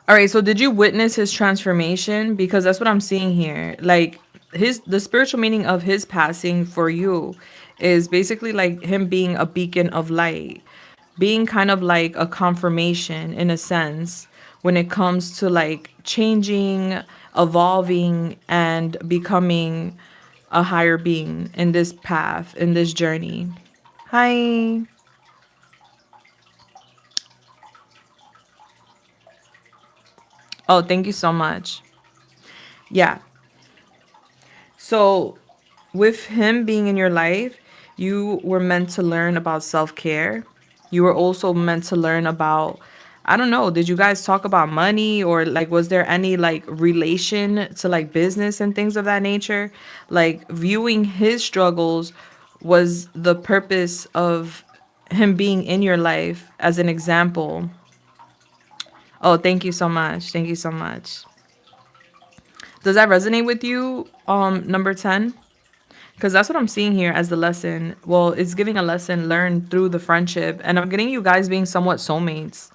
All right. So, did you witness his transformation? Because that's what I'm seeing here. Like the spiritual meaning of his passing for you is basically like him being a beacon of light, being kind of like a confirmation in a sense when it comes to like changing evolving and becoming a higher being in this path, in this journey. Hi. Oh, thank you so much. Yeah. So, with him being in your life, you were meant to learn about self care. You were also meant to learn about, I don't know, did you guys talk about money, or like was there any like relation to like business and things of that nature? Like, viewing his struggles was the purpose of him being in your life as an example. Oh, thank you so much. Thank you so much. Does that resonate with you, number 10? Because that's what I'm seeing here as the lesson. Well, it's giving a lesson learned through the friendship, and I'm getting you guys being somewhat soulmates.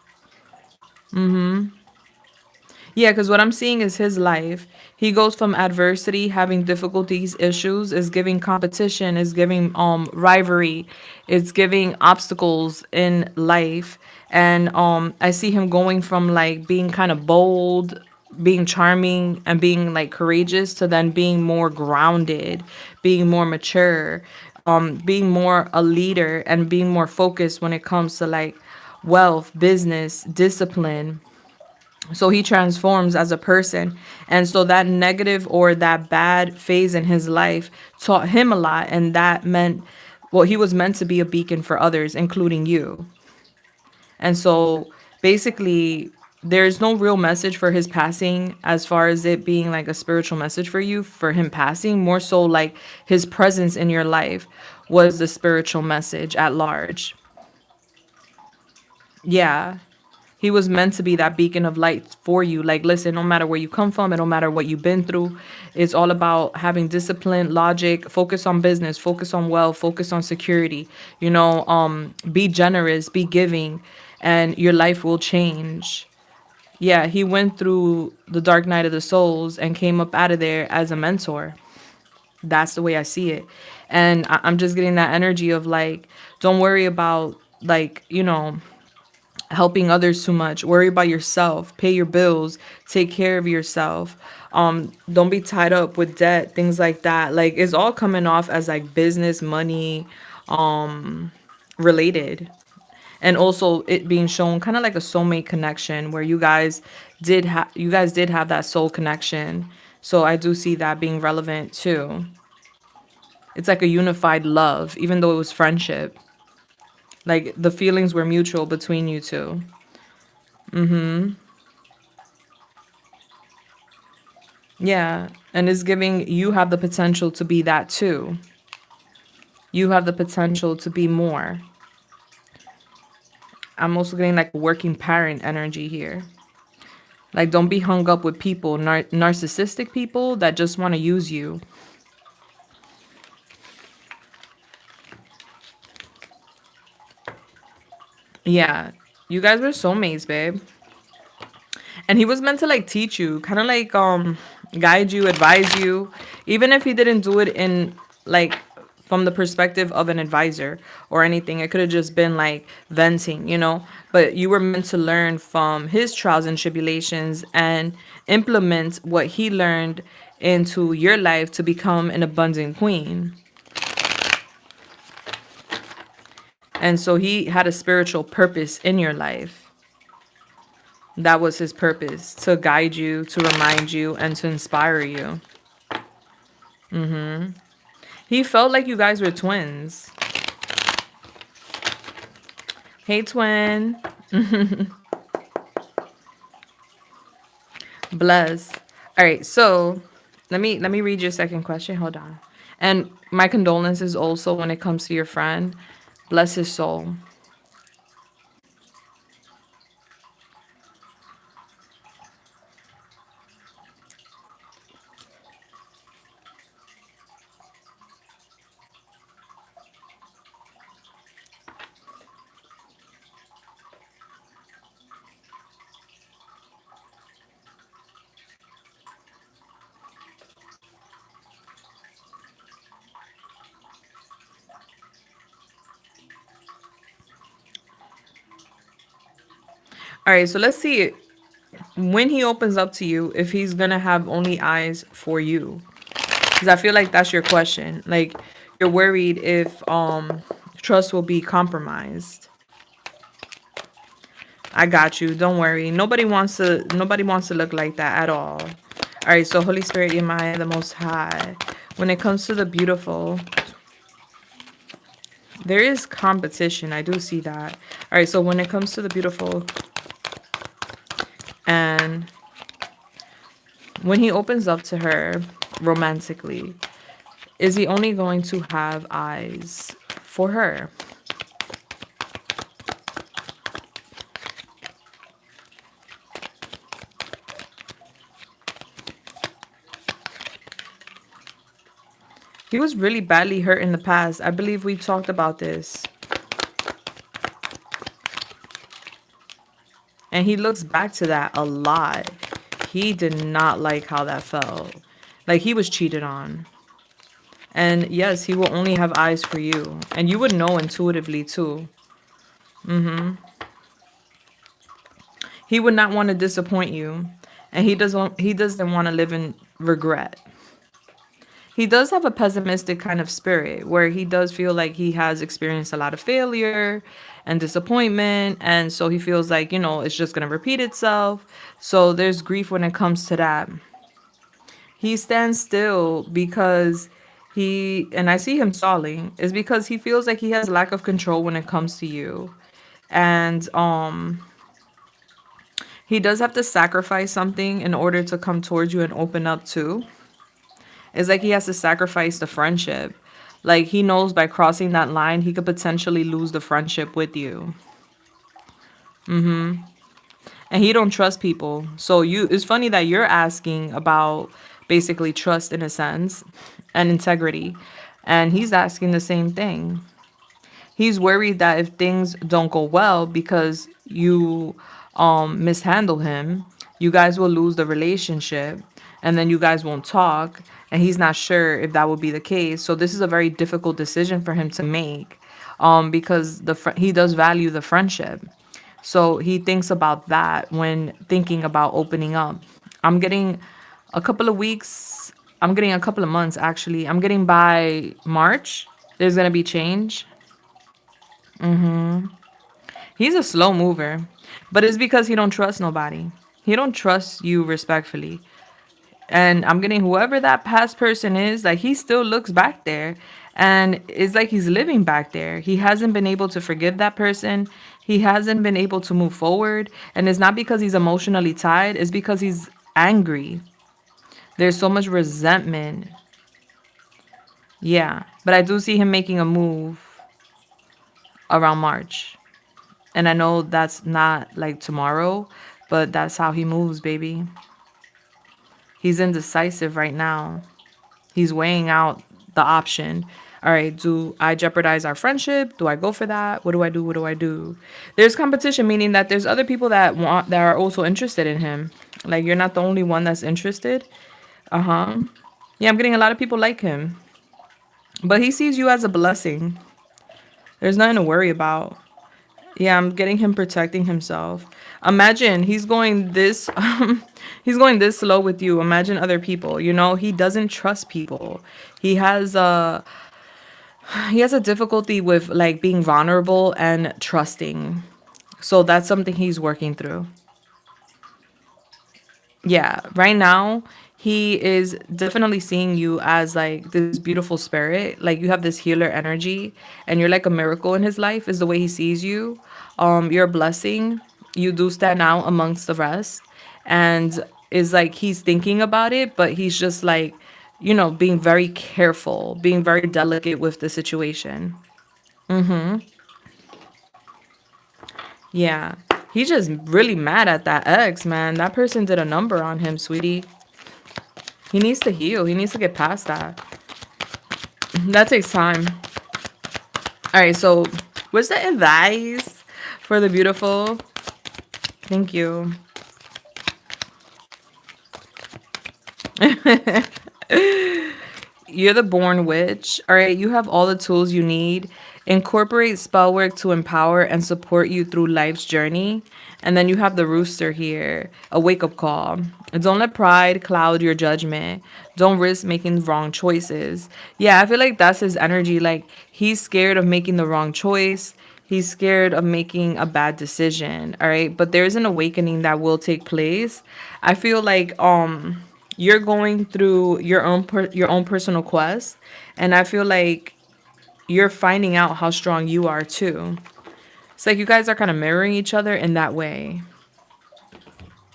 Yeah, because what I'm seeing is his life. He goes from adversity, having difficulties, issues, is giving competition, is giving rivalry, it's giving obstacles in life. And I see him going from like being kind of bold, being charming and being like courageous, to then being more grounded, being more mature, being more a leader and being more focused when it comes to like wealth, business, discipline. So he transforms as a person. And so that negative or that bad phase in his life taught him a lot. And that meant, well, he was meant to be a beacon for others, including you. And so basically, there's no real message for his passing as far as it being like a spiritual message for you, for him passing. More so, like his presence in your life was the spiritual message at large. Yeah. He was meant to be that beacon of light for you. Like, listen, no matter where you come from, it don't matter what you've been through. It's all about having discipline, logic, focus on business, focus on wealth, focus on security. Be generous, be giving, and your life will change. Yeah, he went through the dark night of the souls and came up out of there as a mentor. That's the way I see it. And I'm just getting that energy of like, don't worry about like, helping others too much. Worry about yourself, pay your bills, take care of yourself. Don't be tied up with debt, things like that. Like, it's all coming off as like business, money related. And also it being shown kind of like a soulmate connection where you guys did have that soul connection. So I do see that being relevant too. It's like a unified love, even though it was friendship. Like the feelings were mutual between you two. Yeah, and it's giving you have the potential to be that too. You have the potential to be more. I'm also getting like working parent energy here. Like, don't be hung up with people, narcissistic people that just want to use you. Yeah, you guys were soulmates, babe. And he was meant to like teach you, kind of like guide you, advise you, even if he didn't do it in like from the perspective of an advisor or anything. It could have just been like venting. But you were meant to learn from his trials and tribulations and implement what he learned into your life to become an abundant queen. And so he had a spiritual purpose in your life. That was his purpose, to guide you, to remind you, and to inspire you. He felt like you guys were twins. Hey, twin. Bless. All right, so let me read your second question. Hold on. And my condolences also when it comes to your friend. Bless his soul. All right, so let's see. when he opens up to you, if he's gonna have only eyes for you. Because I feel like that's your question. Like, you're worried if trust will be compromised. I got you. Don't worry. Nobody wants to look like that at all. All right, so Holy Spirit, Yemaya, the Most High. When it comes to the beautiful, there is competition. I do see that. All right, so when it comes to the beautiful, and when he opens up to her romantically, is he only going to have eyes for her? He was really badly hurt in the past. I believe we talked about this. And he looks back to that a lot. He did not like how that felt. Like, he was cheated on. And yes, he will only have eyes for you. And you would know intuitively too. He would not want to disappoint you. And he doesn't want to live in regret. He does have a pessimistic kind of spirit where he does feel like he has experienced a lot of failure and disappointment. And so he feels like, it's just going to repeat itself. So there's grief when it comes to that. He stands still because and I see him stalling, is because he feels like he has lack of control when it comes to you. And he does have to sacrifice something in order to come towards you and open up too. It's like he has to sacrifice the friendship. Like, he knows by crossing that line, he could potentially lose the friendship with you. And he don't trust people. So it's funny that you're asking about basically trust in a sense and integrity. And he's asking the same thing. He's worried that if things don't go well because you mishandle him, you guys will lose the relationship and then you guys won't talk. And he's not sure if that will be the case. So this is a very difficult decision for him to make, because he does value the friendship. So he thinks about that when thinking about opening up. I'm getting a couple of weeks. I'm getting a couple of months, actually. I'm getting by March. There's going to be change. He's a slow mover, but it's because he don't trust nobody. He don't trust you respectfully. And I'm getting whoever that past person is, like, he still looks back there. And it's like he's living back there. He hasn't been able to forgive that person. He hasn't been able to move forward. And it's not because he's emotionally tied, it's because he's angry. There's so much resentment. Yeah. But I do see him making a move around March. And I know that's not like tomorrow, but that's how he moves, baby. He's indecisive right now. He's weighing out the option. All right, do I jeopardize our friendship? Do I go for that? What do I do? What do I do? There's competition, meaning that there's other people that are also interested in him. Like, you're not the only one that's interested. Uh-huh. Yeah, I'm getting a lot of people like him. But he sees you as a blessing. There's nothing to worry about. Yeah, I'm getting him protecting himself. Imagine he's going this slow with you. Imagine other people, he doesn't trust people. He has a difficulty with, like, being vulnerable and trusting. So that's something he's working through. Yeah, right now he is definitely seeing you as like this beautiful spirit. Like, you have this healer energy and you're like a miracle in his life, is the way he sees you. You're a blessing. You do stand out amongst the rest. And is like he's thinking about it, but he's just like, being very careful, being very delicate with the situation. Yeah. He's just really mad at that ex, man. That person did a number on him, sweetie. He needs to heal. He needs to get past that. That takes time. All right, so what's the advice for the beautiful? Thank you. You're the born witch. All right, you have all the tools you need. Incorporate spell work to empower and support you through life's journey. And then you have the rooster here, a wake up call. Don't let pride cloud your judgment. Don't risk making wrong choices. Yeah, I feel like that's his energy. Like he's scared of making the wrong choice. He's scared of making a bad decision. All right. But there's an awakening that will take place. I feel like you're going through your own personal quest. And I feel like you're finding out how strong you are too. It's like you guys are kind of mirroring each other in that way.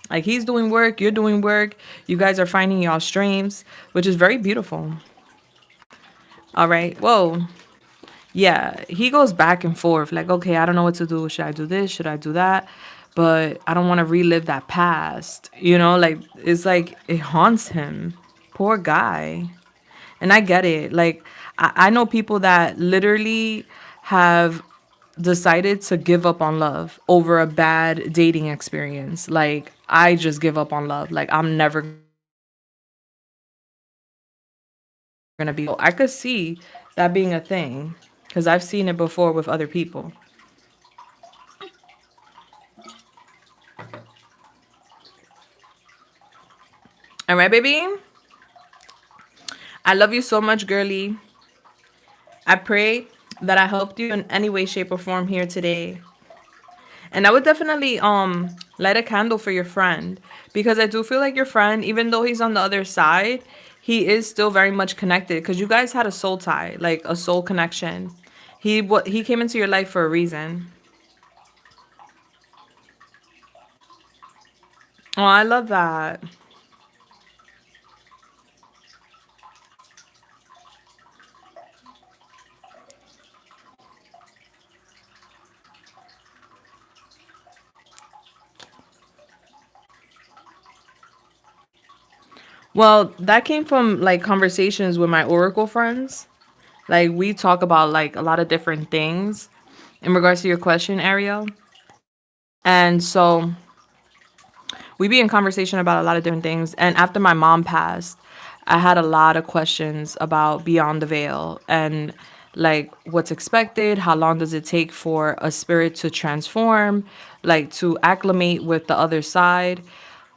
Like he's doing work, you're doing work. You guys are finding y'all streams, which is very beautiful. All right. Whoa. Yeah, he goes back and forth. Like, okay, I don't know what to do. Should I do this? Should I do that? But I don't want to relive that past. Like it's like it haunts him. Poor guy. And I get it. Like I know people that literally have decided to give up on love over a bad dating experience. Like I just give up on love. Like I'm never gonna be with anybody again. I could see that being a thing because I've seen it before with other people. All right, baby. I love you so much, girly. I pray that I helped you in any way, shape, or form here today. And I would definitely light a candle for your friend because I do feel like your friend, even though he's on the other side, he is still very much connected because you guys had a soul tie, like a soul connection. He came into your life for a reason. Oh, I love that. Well, that came from like conversations with my oracle friends. Like we talk about like a lot of different things in regards to your question, Ariel. And so we be in conversation about a lot of different things. And after my mom passed, I had a lot of questions about beyond the veil and like what's expected, how long does it take for a spirit to transform, like to acclimate with the other side.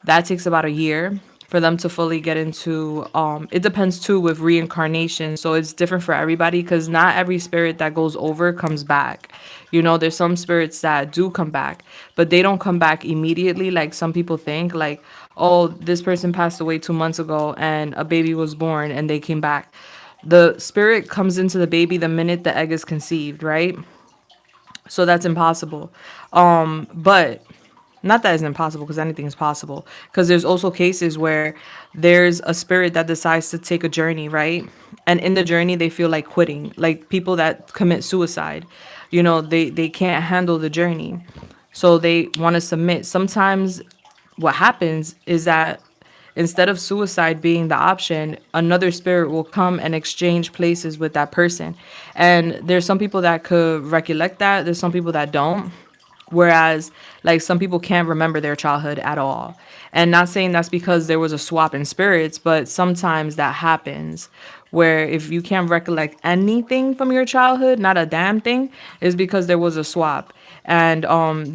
That takes about a year for them to fully get into it depends too with reincarnation, so it's different for everybody because not every spirit that goes over comes back. There's some spirits that do come back, but they don't come back immediately like some people think, like, oh, this person passed away 2 months ago and a baby was born and they came back. The spirit comes into the baby the minute the egg is conceived, right? So that's impossible. But not that it's impossible because anything is possible. Because there's also cases where there's a spirit that decides to take a journey, right? And in the journey, they feel like quitting. Like people that commit suicide, they can't handle the journey. So they want to submit. Sometimes what happens is that instead of suicide being the option, another spirit will come and exchange places with that person. And there's some people that could recollect that. There's some people that don't. Whereas, like, some people can't remember their childhood at all. And not saying that's because there was a swap in spirits, but sometimes that happens where if you can't recollect anything from your childhood, not a damn thing, is because there was a swap and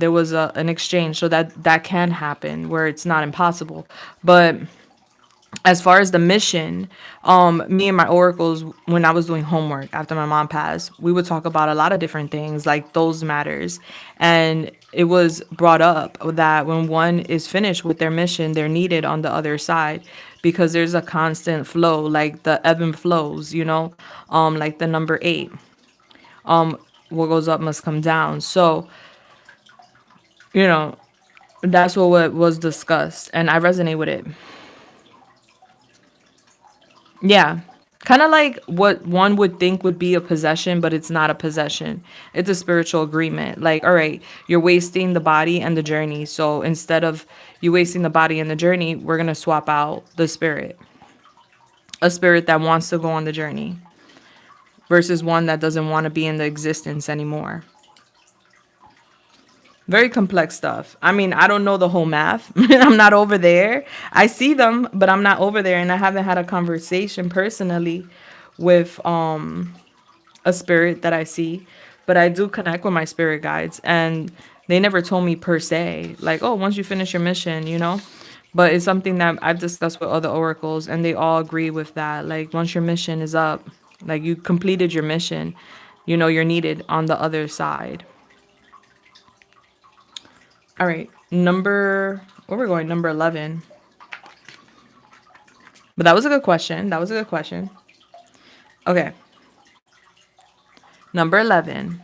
there was an exchange. So that can happen where it's not impossible. But as far as the mission, me and my oracles, when I was doing homework after my mom passed, we would talk about a lot of different things like those matters. And it was brought up that when one is finished with their mission, they're needed on the other side because there's a constant flow, like the ebb and flows, like the number 8. What goes up must come down. So, you know, that's what was discussed, and I resonate with it. Yeah. Kind of like what one would think would be a possession, but it's not a possession. It's a spiritual agreement. Like, all right, you're wasting the body and the journey. So instead of you wasting the body and the journey, we're going to swap out the spirit. A spirit that wants to go on the journey versus one that doesn't want to be in the existence anymore. Very complex stuff. I mean, I don't know the whole math. I'm not over there. I see them, but I'm not over there, and I haven't had a conversation personally with a spirit that I see, but I do connect with my spirit guides, and they never told me per se, like, oh, once you finish your mission, But it's something that I've discussed with other oracles, and they all agree with that. Like, once your mission is up, like you completed your mission, you're needed on the other side. All right, where we're going, number 11. But that was a good question. That was a good question. Okay, number 11.